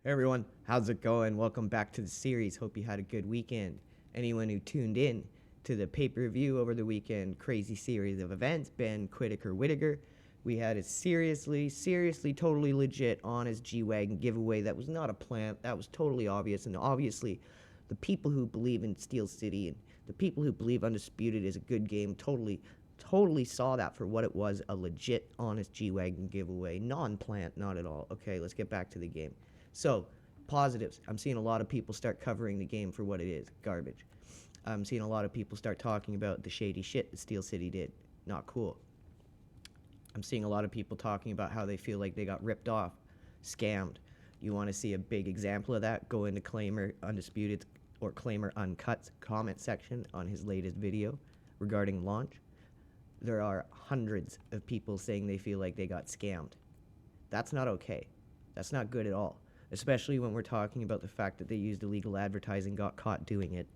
Hey everyone, how's it going? Welcome back to the series. Hope you had a good weekend. Anyone who tuned in to the pay-per-view over the weekend, crazy series of events, Ben Whittaker, we had a seriously, totally legit, honest G-Wagon giveaway that was not a plant. That was totally obvious, and obviously the people who believe in Steel City and the people who believe Undisputed is a good game totally saw that for what it was, a legit, honest G-Wagon giveaway. Non-plant, not at all. Okay, let's get back to the game. So, positives. I'm seeing a lot of people start covering the game for what it is, garbage. I'm seeing a lot of people start talking about the shady shit that Steel City did. Not cool. I'm seeing a lot of people talking about how they feel like they got ripped off, scammed. You want to see a big example of that? Go into Claimer Undisputed or Claimer Uncut's comment section on his latest video regarding launch. There are hundreds of people saying they feel like they got scammed. That's not okay. That's not good at all. Especially when we're talking about the fact that they used illegal advertising, got caught doing it,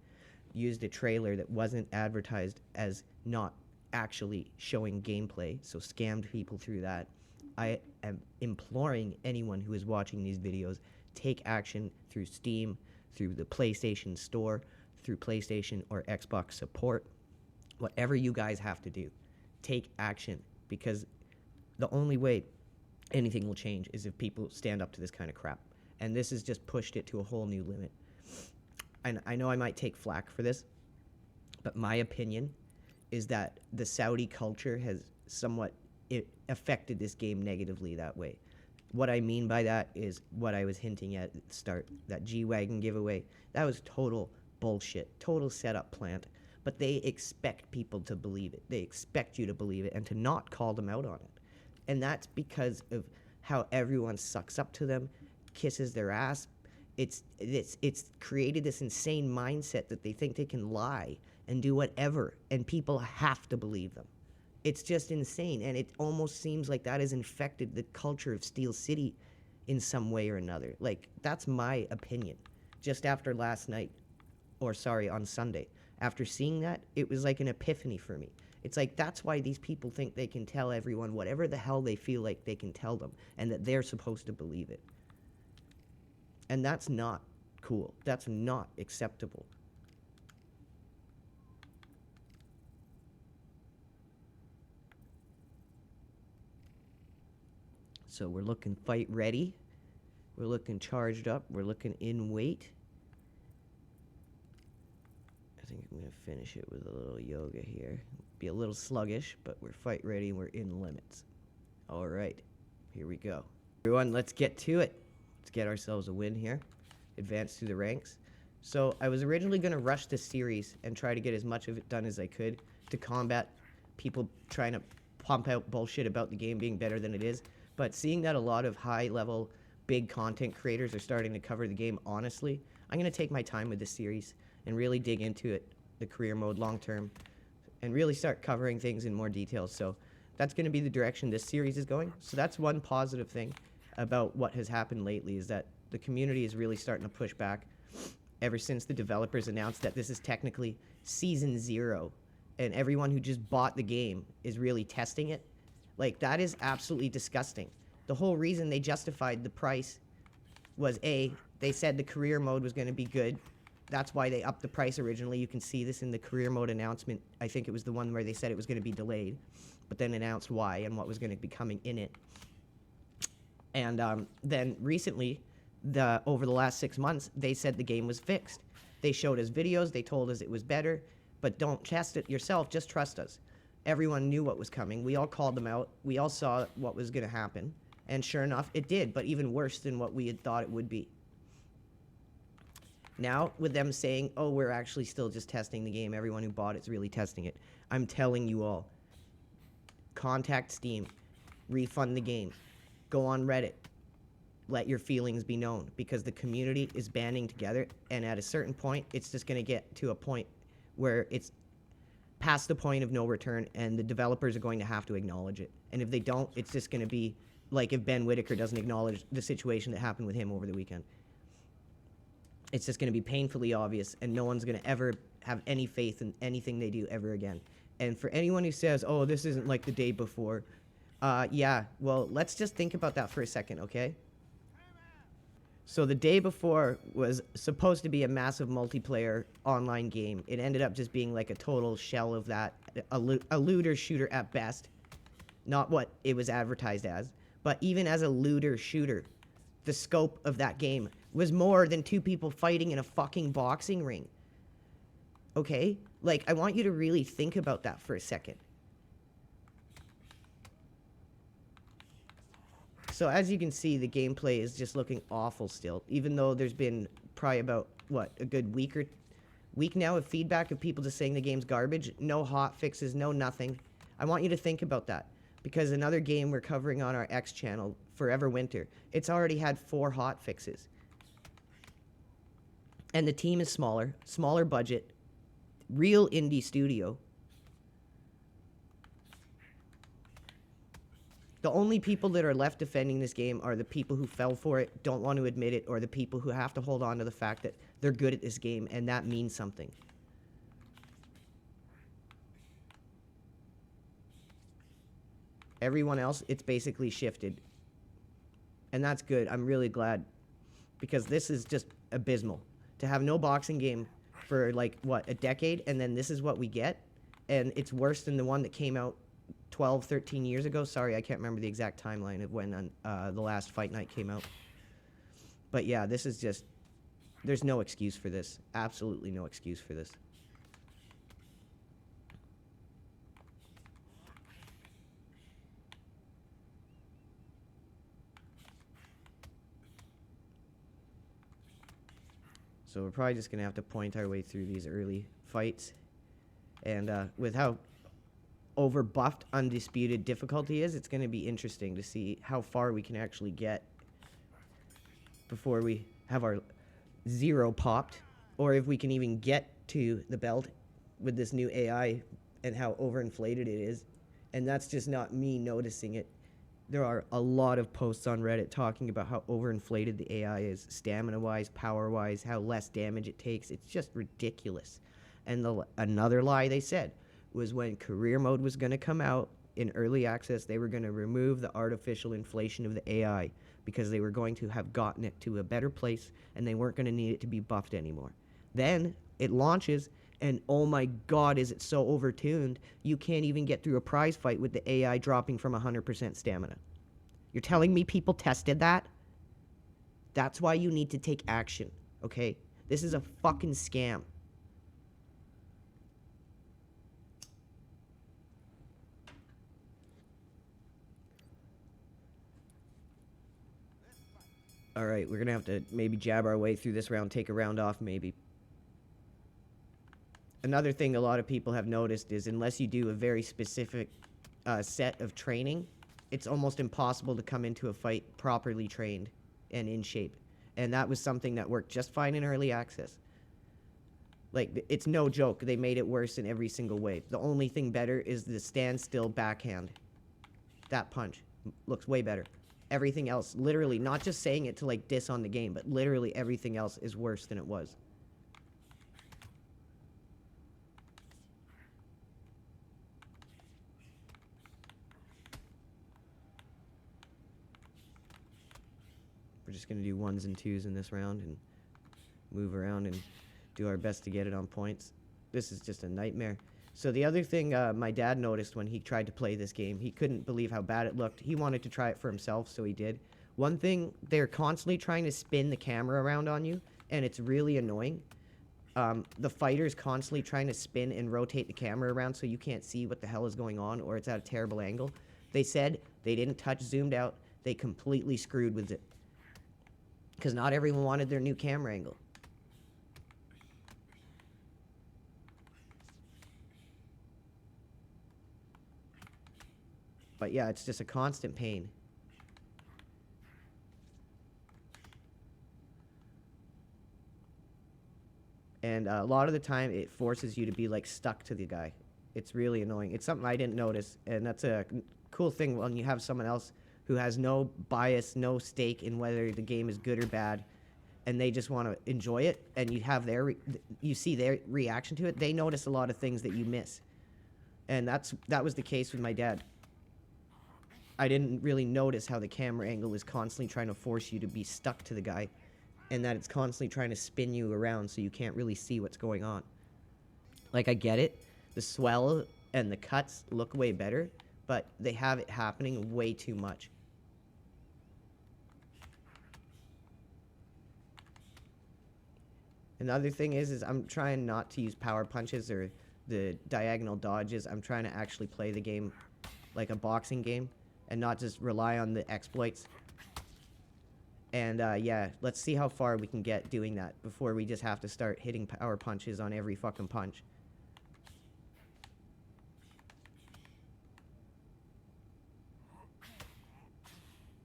used a trailer that wasn't advertised as not actually showing gameplay, so scammed people through that. I am imploring anyone who is watching these videos, take action through Steam, through the PlayStation Store, through PlayStation or Xbox support. Whatever you guys have to do, take action, because the only way anything will change is if people stand up to this kind of crap. And this has just pushed it to a whole new limit. And I know I might take flack for this, but my opinion is that the Saudi culture has somewhat affected this game negatively that way. What I mean by that is what I was hinting at the start, that G-Wagon giveaway. That was total bullshit, total setup plant. But they expect people to believe it. They expect you to believe it and to not call them out on it. And that's because of how everyone sucks up to them, kisses their ass. It's created this insane mindset that they think they can lie and do whatever, and people have to believe them. It's just insane, and it almost seems like that has infected the culture of Steel City in some way or another. Like, that's my opinion. Just after last night, on Sunday, after seeing that, it was like an epiphany for me. It's like, that's why these people think they can tell everyone whatever the hell they feel like they can tell them, and that they're supposed to believe it. And that's not cool. That's not acceptable. So we're looking fight ready. We're looking charged up. We're looking in weight. I think I'm going to finish it with a little yoga here. Be a little sluggish, but we're fight ready and we're in limits. All right, here we go. Everyone, let's get to it. Let's get ourselves a win here. Advance through the ranks. So I was originally going to rush this series and try to get as much of it done as I could to combat people trying to pump out bullshit about the game being better than it is. But seeing that a lot of high-level, big content creators are starting to cover the game honestly, I'm going to take my time with this series and really dig into it, the career mode long-term, and really start covering things in more detail. So that's going to be the direction this series is going. So that's one positive thing about what has happened lately, is that the community is really starting to push back ever since the developers announced that this is technically Season 0, and everyone who just bought the game is really testing it. Like, that is absolutely disgusting. The whole reason they justified the price was, A, they said the career mode was going to be good. That's why they upped the price originally. You can see this in the career mode announcement. I think it was the one where they said it was going to be delayed, but then announced why and what was going to be coming in it. And then recently, over the last 6 months, they said the game was fixed. They showed us videos. They told us it was better, but don't test it yourself. Just trust us. Everyone knew what was coming. We all called them out. We all saw what was going to happen. And sure enough, it did, but even worse than what we had thought it would be. Now, with them saying, oh, we're actually still just testing the game, everyone who bought it's really testing it, I'm telling you all, contact Steam, refund the game, go on Reddit, let your feelings be known, because the community is banding together, and at a certain point, it's just going to get to a point where it's past the point of no return, and the developers are going to have to acknowledge it. And if they don't, it's just going to be like if Ben Whittaker doesn't acknowledge the situation that happened with him over the weekend. It's just going to be painfully obvious, and no one's going to ever have any faith in anything they do ever again. And for anyone who says, oh, this isn't like the day before, yeah, well, let's just think about that for a second, okay? So the day before was supposed to be a massive multiplayer online game. It ended up just being like a total shell of that, a looter shooter at best. Not what it was advertised as. But even as a looter shooter, the scope of that game was more than two people fighting in a fucking boxing ring. Okay? Like, I want you to really think about that for a second. So as you can see, the gameplay is just looking awful still, even though there's been probably about, what, a good week now of feedback of people just saying the game's garbage. No hot fixes, no nothing. I want you to think about that, because another game we're covering on our X channel, Forever Winter, it's already had 4 hot fixes. And the team is smaller budget, real indie studio. The only people that are left defending this game are the people who fell for it, don't want to admit it, or the people who have to hold on to the fact that they're good at this game, and that means something. Everyone else, it's basically shifted. And that's good. I'm really glad, because this is just abysmal. To have no boxing game for, like, what, a decade, and then this is what we get, and it's worse than the one that came out 12, 13 years ago. Sorry, I can't remember the exact timeline of when the last Fight Night came out. But yeah, this is just, there's no excuse for this. Absolutely no excuse for this. So we're probably just going to have to point our way through these early fights. And with how over-buffed Undisputed difficulty is, it's going to be interesting to see how far we can actually get before we have our 0 popped, or if we can even get to the belt with this new AI and how overinflated it is. And that's just not me noticing it. There are a lot of posts on Reddit talking about how overinflated the AI is, stamina-wise, power-wise, how less damage it takes. It's just ridiculous. And another lie they said was when career mode was going to come out in early access, they were going to remove the artificial inflation of the AI because they were going to have gotten it to a better place and they weren't going to need it to be buffed anymore. Then it launches, and oh my god, is it so overtuned, you can't even get through a prize fight with the AI dropping from 100% stamina. You're telling me people tested that? That's why you need to take action, okay? This is a fucking scam. All right, we're going to have to maybe jab our way through this round, take a round off maybe. Another thing a lot of people have noticed is unless you do a very specific set of training, it's almost impossible to come into a fight properly trained and in shape. And that was something that worked just fine in early access. Like, it's no joke. They made it worse in every single way. The only thing better is the standstill backhand. That punch looks way better. Everything else, literally, not just saying it to, like, diss on the game, but literally everything else is worse than it was. We're just going to do 1s and 2s in this round and move around and do our best to get it on points. This is just a nightmare. So the other thing my dad noticed when he tried to play this game, he couldn't believe how bad it looked. He wanted to try it for himself, so he did. One thing, they're constantly trying to spin the camera around on you, and it's really annoying. The fighter's constantly trying to spin and rotate the camera around so you can't see what the hell is going on, or it's at a terrible angle. They said they didn't touch zoomed out. They completely screwed with it, because not everyone wanted their new camera angle. But yeah, it's just a constant pain. And a lot of the time, it forces you to be, like, stuck to the guy. It's really annoying. It's something I didn't notice, and that's a cool thing when you have someone else who has no bias, no stake in whether the game is good or bad, and they just want to enjoy it, and you have you see their reaction to it. They notice a lot of things that you miss. And that was the case with my dad. I didn't really notice how the camera angle is constantly trying to force you to be stuck to the guy. and that it's constantly trying to spin you around so you can't really see what's going on. Like, I get it. The swell and the cuts look way better, but they have it happening way too much. Another thing is I'm trying not to use power punches or the diagonal dodges. I'm trying to actually play the game like a boxing game and not just rely on the exploits. And yeah, let's see how far we can get doing that before we just have to start hitting power punches on every fucking punch.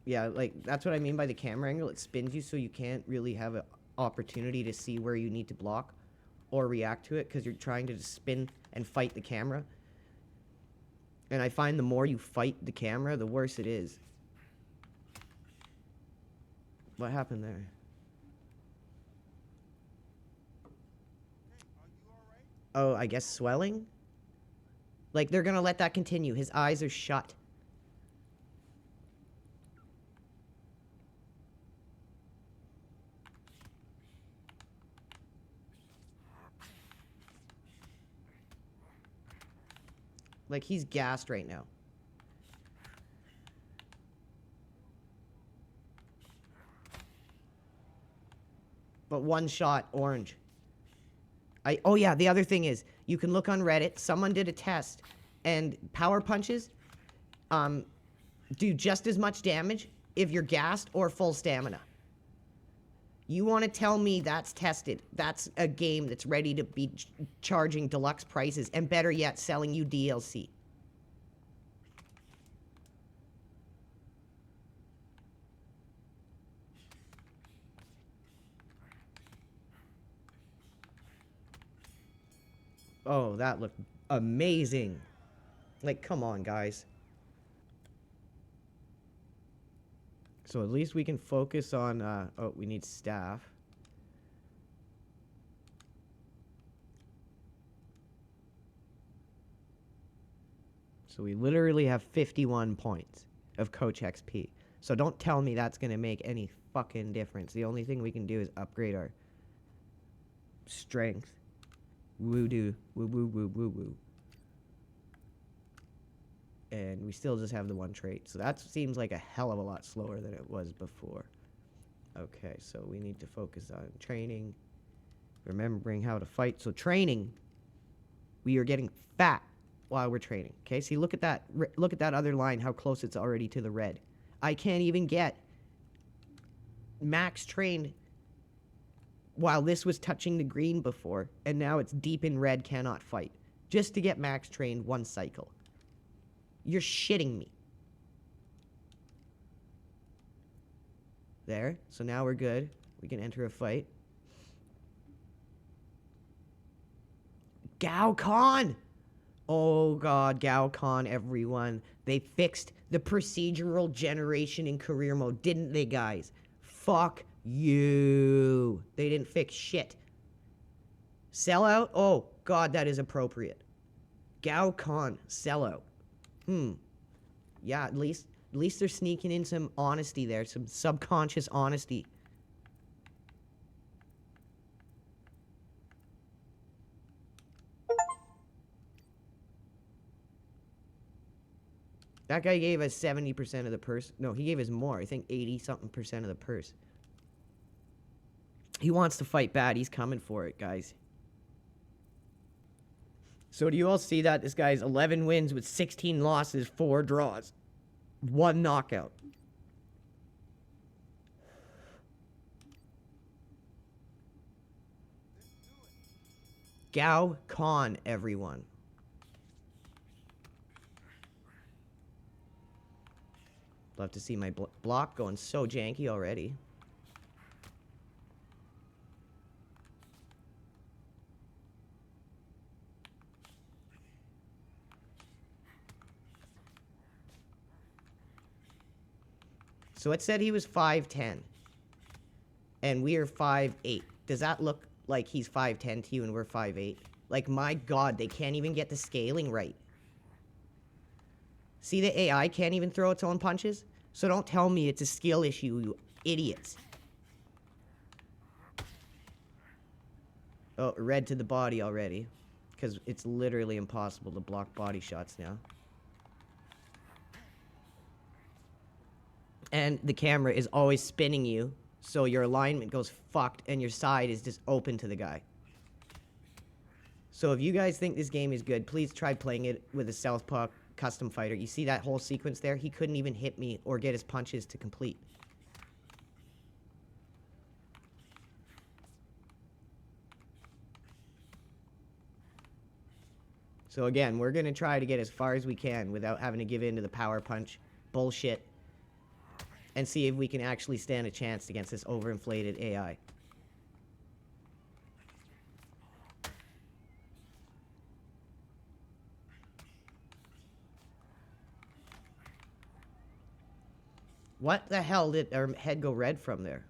Yeah, like, that's what I mean by the camera angle. It spins you so you can't really have an opportunity to see where you need to block or react to it because you're trying to just spin and fight the camera. And I find the more you fight the camera, the worse it is. What happened there? Oh, I guess swelling? Like, they're gonna let that continue. His eyes are shut. Like, he's gassed right now. But one shot, orange. Oh yeah, the other thing is, you can look on Reddit, someone did a test, and power punches do just as much damage if you're gassed or full stamina. You want to tell me that's tested? That's a game that's ready to be charging deluxe prices, and better yet, selling you DLC. Oh, that looked amazing. Like, come on, guys. So at least we can focus on, oh, we need staff. So we literally have 51 points of coach XP. So don't tell me that's going to make any fucking difference. The only thing we can do is upgrade our strength. Woo-doo. Woo-woo-woo-woo-woo. And we still just have the one trait. So that seems like a hell of a lot slower than it was before. Okay, so we need to focus on training. Remembering how to fight. So training, we are getting fat while we're training. Okay, see, look at that. Look at that other line, how close it's already to the red. I can't even get max trained while this was touching the green before, and now it's deep in red, cannot fight. Just to get max trained one cycle. You're shitting me. There. So now we're good. We can enter a fight. Gao Khan! Oh god, Gao Khan, everyone. They fixed the procedural generation in career mode, didn't they, guys? Fuck you. They didn't fix shit. Sellout? Oh god, that is appropriate. Gao Khan, sellout. Yeah, at least they're sneaking in some honesty there, some subconscious honesty. That guy gave us 70% of the purse. No, he gave us more. I think 80-something% of the purse. He wants to fight bad. He's coming for it, guys. So do you all see that? This guy's 11 wins with 16 losses, 4 draws. 1 knockout. Gao Khan, everyone. Love to see my block going so janky already. So it said he was 5'10". And we are 5'8". Does that look like he's 5'10" to you and we're 5'8"? Like, my god, they can't even get the scaling right. See, the AI can't even throw its own punches? So don't tell me it's a skill issue, you idiots. Oh, red to the body already. Because it's literally impossible to block body shots now. And the camera is always spinning you, so your alignment goes fucked and your side is just open to the guy. So if you guys think this game is good, please try playing it with a Southpaw custom fighter. You see that whole sequence there? He couldn't even hit me or get his punches to complete. So again, we're going to try to get as far as we can without having to give in to the power punch bullshit and see if we can actually stand a chance against this overinflated AI. What the hell did our head go red from there?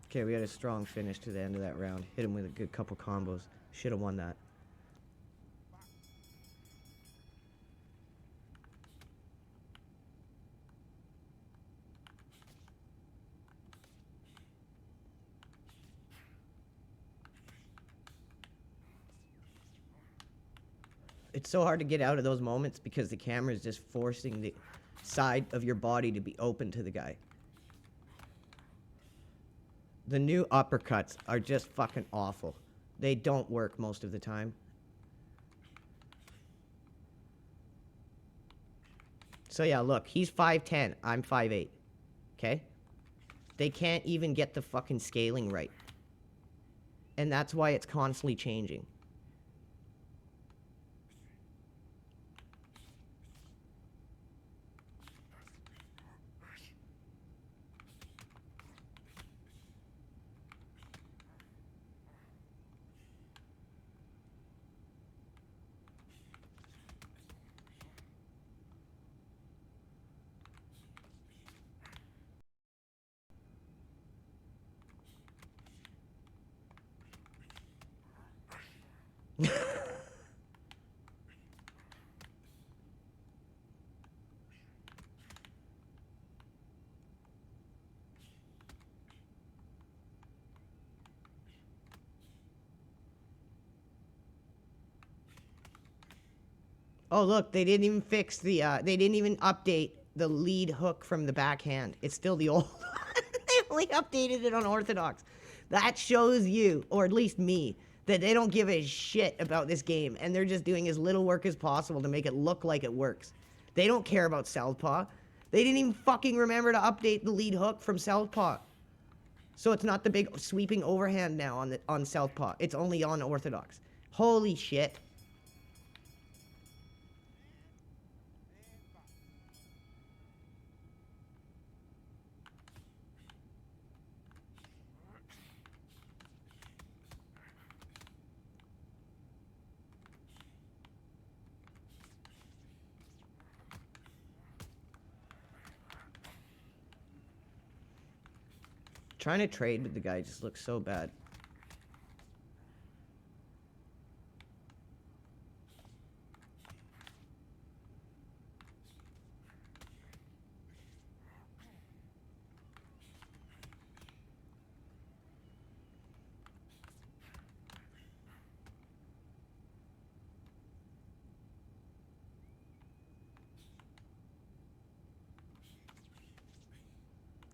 Okay, we had a strong finish to the end of that round. Hit him with a good couple combos. Should have won that. It's so hard to get out of those moments because the camera is just forcing the side of your body to be open to the guy. The new uppercuts are just fucking awful. They don't work most of the time. So yeah, look, he's 5'10", I'm 5'8", okay? They can't even get the fucking scaling right. And that's why it's constantly changing. Oh, look, they didn't even fix the, they didn't even update the lead hook from the backhand. It's still the old one. They only updated it on Orthodox. That shows you, or at least me, that they don't give a shit about this game, and they're just doing as little work as possible to make it look like it works. They don't care about Southpaw. They didn't even fucking remember to update the lead hook from Southpaw. So it's not the big sweeping overhand now on Southpaw. It's only on Orthodox. Holy shit. Trying to trade with the guy just looks so bad.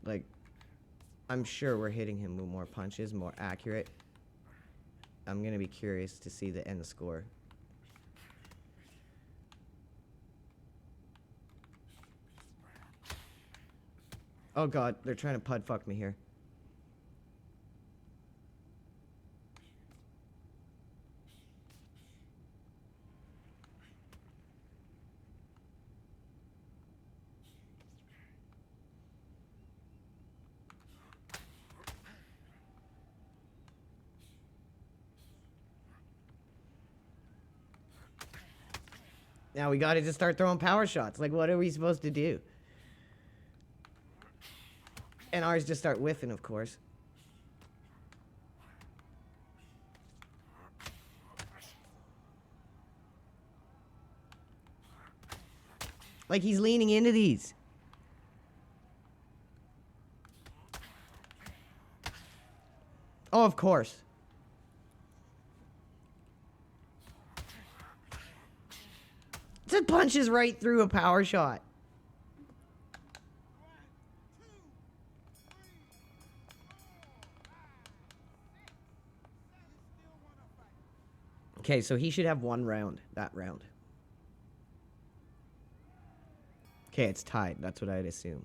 Like, I'm sure we're hitting him with more punches, more accurate. I'm going to be curious to see the end score. Oh god, they're trying to pud fuck me here. Now we gotta just start throwing power shots. Like, what are we supposed to do? And ours just start whiffing, of course. Like, he's leaning into these. Oh, of course. It punches right through a power shot. Okay, so he should have one round, that round. Okay, it's tied. That's what I'd assume.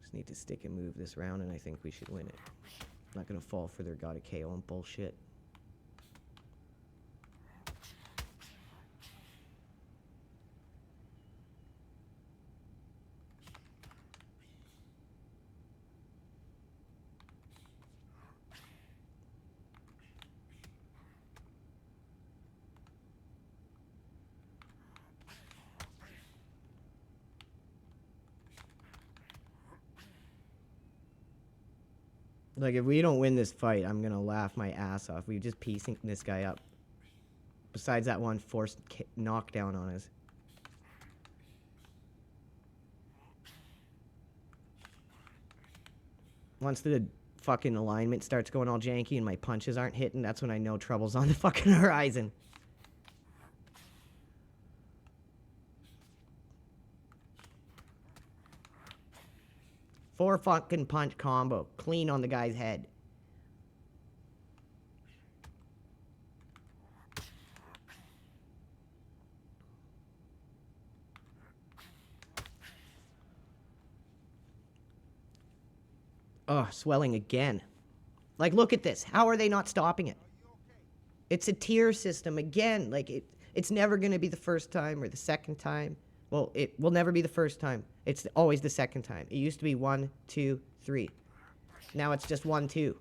Just need to stick and move this round, and I think we should win it. I'm not going to fall for their gotta KO and bullshit. Like, if we don't win this fight, I'm going to laugh my ass off. We just piecing this guy up. Besides that one forced knockdown on us. Once the fucking alignment starts going all janky and my punches aren't hitting, that's when I know trouble's on the fucking horizon. Four fucking punch combo. Clean on the guy's head. Oh, swelling again. Like, look at this. How are they not stopping it? It's a tier system again. Like, it's never going to be the first time or the second time. Well, it will never be the first time. It's always the second time. It used to be 1, 2, 3. Now it's just 1, 2.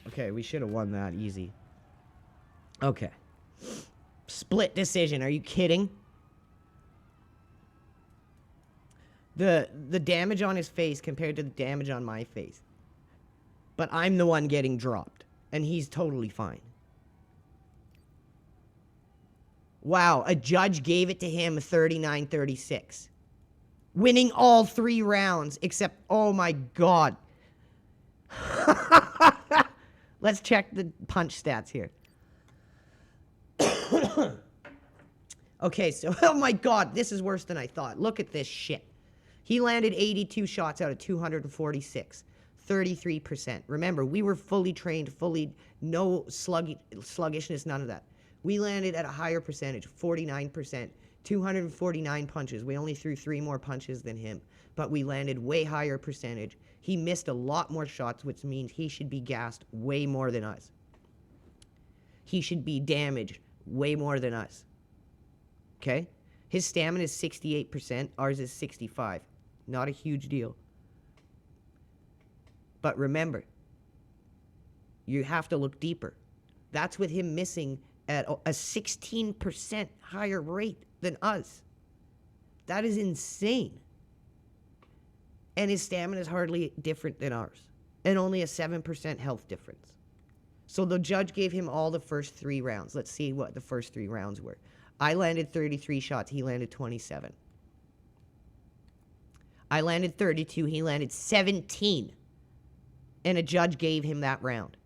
Okay, we should have won that easy. Okay. Split decision. Are you kidding? The damage on his face compared to the damage on my face. But I'm the one getting dropped. And he's totally fine. Wow, a judge gave it to him 39-36. Winning all 3 rounds except, oh my god. Let's check the punch stats here. Okay, so, oh my god, this is worse than I thought. Look at this shit. He landed 82 shots out of 246. 33%. Remember, we were fully trained, no sluggishness, none of that. We landed at a higher percentage, 49%. 249 punches. We only threw 3 more punches than him, but we landed way higher percentage. He missed a lot more shots, which means he should be gassed way more than us. He should be damaged way more than us. Okay? His stamina is 68%. Ours is 65%. Not a huge deal. But remember, you have to look deeper. That's with him missing at a 16% higher rate than us. That is insane. And his stamina is hardly different than ours. And only a 7% health difference. So the judge gave him all the first 3 rounds. Let's see what the first 3 rounds were. I landed 33 shots. He landed 27. I landed 32. He landed 17. And a judge gave him that round.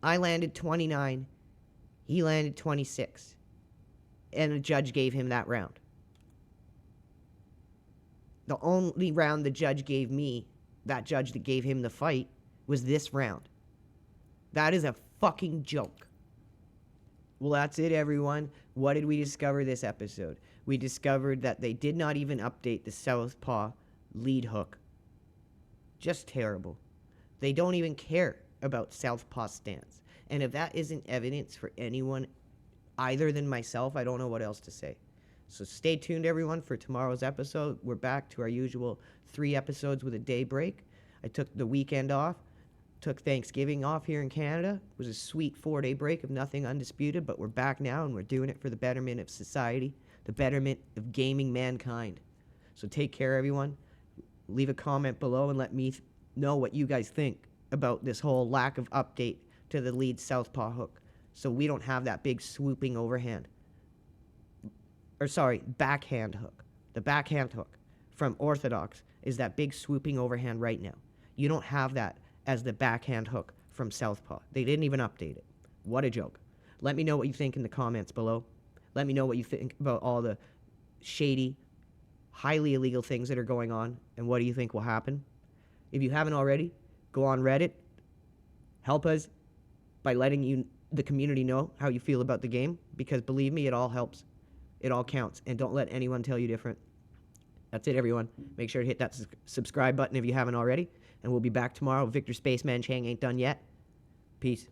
I landed 29. He landed 26. And a judge gave him that round. The only round the judge gave me, that judge that gave him the fight, was this round. That is a fucking joke. Well, that's it, everyone. What did we discover this episode? We discovered that they did not even update the southpaw lead hook. Just terrible. They don't even care about southpaw stance. And if that isn't evidence for anyone either than myself, I don't know what else to say. So stay tuned, everyone, for tomorrow's episode. We're back to our usual 3 episodes with a day break. I took the weekend off, took Thanksgiving off here in Canada. It was a sweet 4-day break of nothing undisputed, but we're back now and we're doing it for the betterment of society, the betterment of gaming mankind. So take care, everyone. Leave a comment below and let me know what you guys think about this whole lack of update to the lead southpaw hook. So we don't have that big swooping overhand. Backhand hook. The backhand hook from Orthodox is that big swooping overhand right now. You don't have that as the backhand hook from southpaw. They didn't even update it. What a joke. Let me know what you think in the comments below. Let me know what you think about all the shady, highly illegal things that are going on, and what do you think will happen. If you haven't already, go on Reddit. Help us by letting the community know how you feel about the game, because believe me, it all helps. It all counts, and don't let anyone tell you different. That's it, everyone. Make sure to hit that subscribe button if you haven't already, and we'll be back tomorrow. Victor Spaceman Chang ain't done yet. Peace.